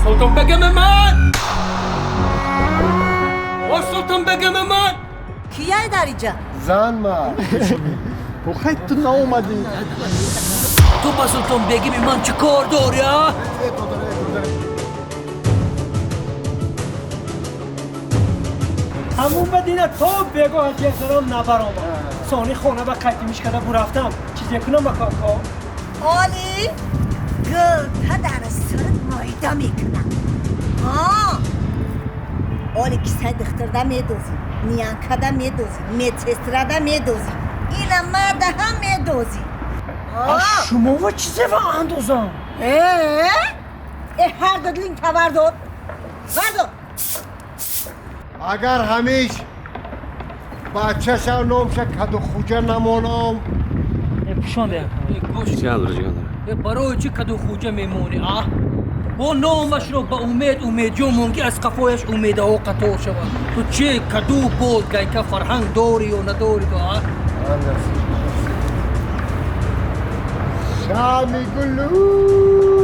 سلطان بگم من و سلطان بگم من کیه داری جان؟ زن من تو خیلی تو ناومدی تو با سلطان بگم من چه کار داری ها؟ همون بدینه تو بگو از یک درام نبرام سانی خونه با قیدیمیش کده بو رفتم چیزی کنم با کاکا آلی گل تا در سرت مایده میکنم آلی کسای دخترده میدوزی نیانکده میدوزی میتسترده میدوزی اینم مرده هم میدوزی شما و چیزی و اندازم هر دو دلین تا بردار بردار اگر همیش بچه شو نام شد کدو خوجه نمانم پوشانده گوش جان داره برای چی کدو خوجه میمونی آه؟ با نامش رو با امید جو مونگی از قفایش امیده ها قطور شود تو چه کدو بود گای که فرهنگ داری و نداری تو آه؟ شامی گلو